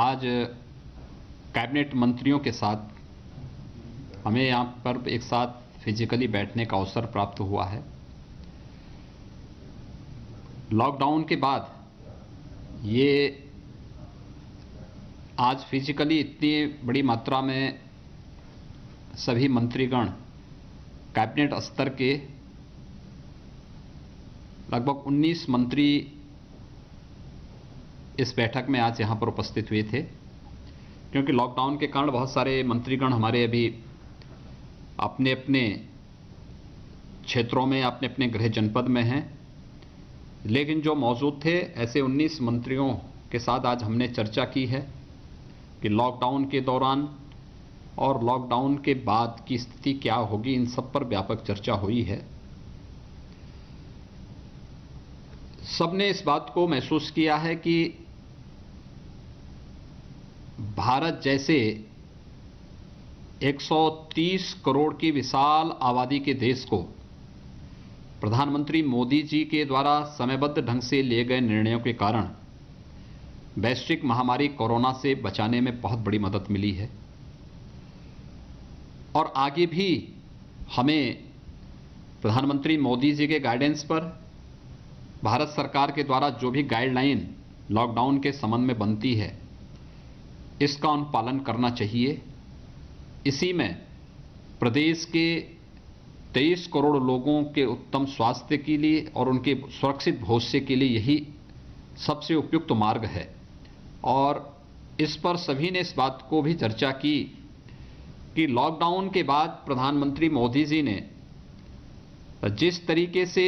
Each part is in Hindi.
आज कैबिनेट मंत्रियों के साथ हमें यहाँ पर एक साथ फिजिकली बैठने का अवसर प्राप्त हुआ है। लॉकडाउन के बाद ये आज फिजिकली इतनी बड़ी मात्रा में सभी मंत्रीगण कैबिनेट स्तर के लगभग 19 मंत्री इस बैठक में आज यहाँ पर उपस्थित हुए थे, क्योंकि लॉकडाउन के कारण बहुत सारे मंत्रीगण हमारे अभी अपने अपने क्षेत्रों में, अपने अपने गृह जनपद में हैं, लेकिन जो मौजूद थे ऐसे 19 मंत्रियों के साथ आज हमने चर्चा की है कि लॉकडाउन के दौरान और लॉकडाउन के बाद की स्थिति क्या होगी। इन सब पर व्यापक चर्चा हुई है। सबने इस बात को महसूस किया है कि भारत जैसे 130 करोड़ की विशाल आबादी के देश को प्रधानमंत्री मोदी जी के द्वारा समयबद्ध ढंग से लिए गए निर्णयों के कारण वैश्विक महामारी कोरोना से बचाने में बहुत बड़ी मदद मिली है। और आगे भी हमें प्रधानमंत्री मोदी जी के गाइडेंस पर भारत सरकार के द्वारा जो भी गाइडलाइन लॉकडाउन के संबंध में बनती है, इसका अनुपालन करना चाहिए। इसी में प्रदेश के 23 करोड़ लोगों के उत्तम स्वास्थ्य के लिए और उनके सुरक्षित भविष्य के लिए यही सबसे उपयुक्त मार्ग है। और इस पर सभी ने इस बात को भी चर्चा की कि लॉकडाउन के बाद प्रधानमंत्री मोदी जी ने जिस तरीके से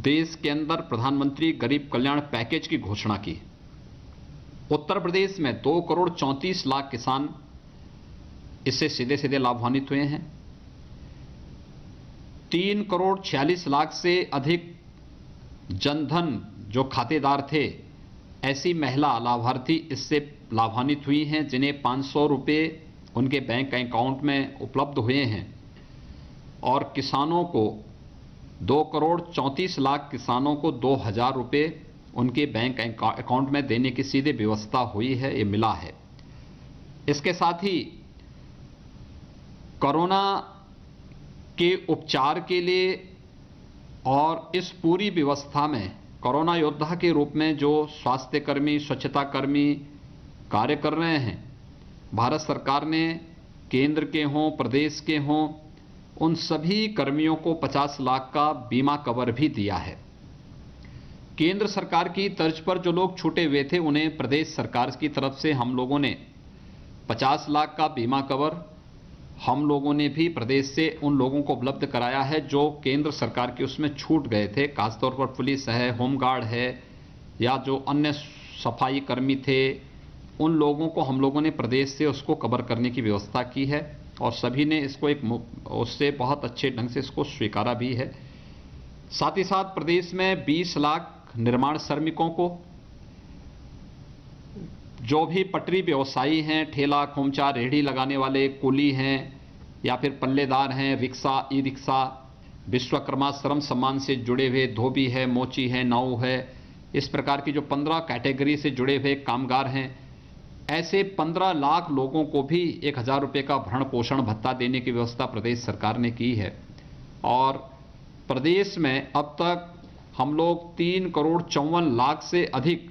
देश के अंदर प्रधानमंत्री गरीब कल्याण पैकेज की घोषणा की, उत्तर प्रदेश में 2 करोड़ 34 लाख किसान इससे सीधे सीधे लाभान्वित हुए हैं। 3 करोड़ 46 लाख से अधिक जनधन जो खातेदार थे, ऐसी महिला लाभार्थी इससे लाभान्वित हुई हैं, जिन्हें 500 रुपये उनके बैंक अकाउंट में उपलब्ध हुए हैं। और किसानों को 2 करोड़ 34 लाख किसानों को 2000 रुपये उनके बैंक अकाउंट में देने की सीधे व्यवस्था हुई है, ये मिला है। इसके साथ ही कोरोना के उपचार के लिए और इस पूरी व्यवस्था में कोरोना योद्धा के रूप में जो स्वास्थ्य कर्मी, स्वच्छता कर्मी कार्य कर रहे हैं, भारत सरकार ने केंद्र के हों, प्रदेश के हों, उन सभी कर्मियों को 50 लाख का बीमा कवर भी दिया है। केंद्र सरकार की तर्ज पर जो लोग छूटे हुए थे, उन्हें प्रदेश सरकार की तरफ से हम लोगों ने 50 लाख का बीमा कवर हम लोगों ने भी प्रदेश से उन लोगों को उपलब्ध कराया है जो केंद्र सरकार के उसमें छूट गए थे। खासतौर पर पुलिस है, होमगार्ड है, या जो अन्य सफाई कर्मी थे, उन लोगों को हम लोगों ने प्रदेश से उसको कवर करने की व्यवस्था की है। और सभी ने इसको उससे बहुत अच्छे ढंग से इसको स्वीकारा भी है। साथ ही साथ प्रदेश में 20 लाख निर्माण श्रमिकों को, जो भी पटरी व्यवसायी हैं, ठेला खोमचा रेहड़ी लगाने वाले कुली हैं, या फिर पल्लेदार हैं, रिक्शा, ई रिक्शा, विश्वकर्मा श्रम सम्मान से जुड़े हुए धोबी है, मोची है, नाऊ है, इस प्रकार की जो 15 कैटेगरी से जुड़े हुए कामगार हैं, ऐसे 15 लाख लोगों को भी 1000 रुपये का भरण पोषण भत्ता देने की व्यवस्था प्रदेश सरकार ने की है। और प्रदेश में अब तक हम लोग 3 करोड़ 54 लाख से अधिक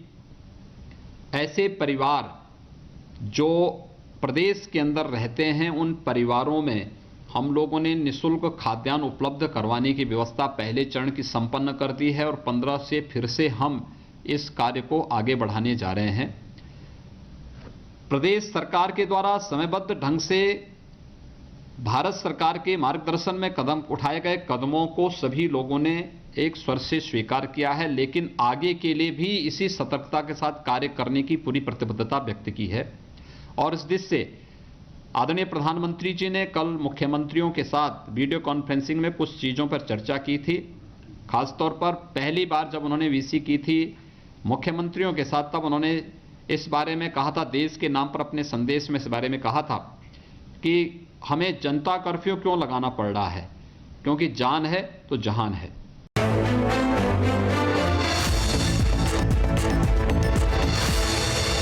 ऐसे परिवार जो प्रदेश के अंदर रहते हैं, उन परिवारों में हम लोगों ने निःशुल्क खाद्यान्न उपलब्ध करवाने की व्यवस्था पहले चरण की संपन्न कर दी है। और 15 से फिर से हम इस कार्य को आगे बढ़ाने जा रहे हैं। प्रदेश सरकार के द्वारा समयबद्ध ढंग से भारत सरकार के मार्गदर्शन में कदम उठाए गए कदमों को सभी लोगों ने एक स्वर से स्वीकार किया है, लेकिन आगे के लिए भी इसी सतर्कता के साथ कार्य करने की पूरी प्रतिबद्धता व्यक्त की है। और इस दृष्टि से आदरणीय प्रधानमंत्री जी ने कल मुख्यमंत्रियों के साथ वीडियो कॉन्फ्रेंसिंग में कुछ चीज़ों पर चर्चा की थी। खासतौर पर पहली बार जब उन्होंने वीसी की थी मुख्यमंत्रियों के साथ, तब उन्होंने इस बारे में कहा था, देश के नाम पर अपने संदेश में इस बारे में कहा था कि हमें जनता कर्फ्यू क्यों लगाना पड़ रहा है, क्योंकि जान है तो जहान है।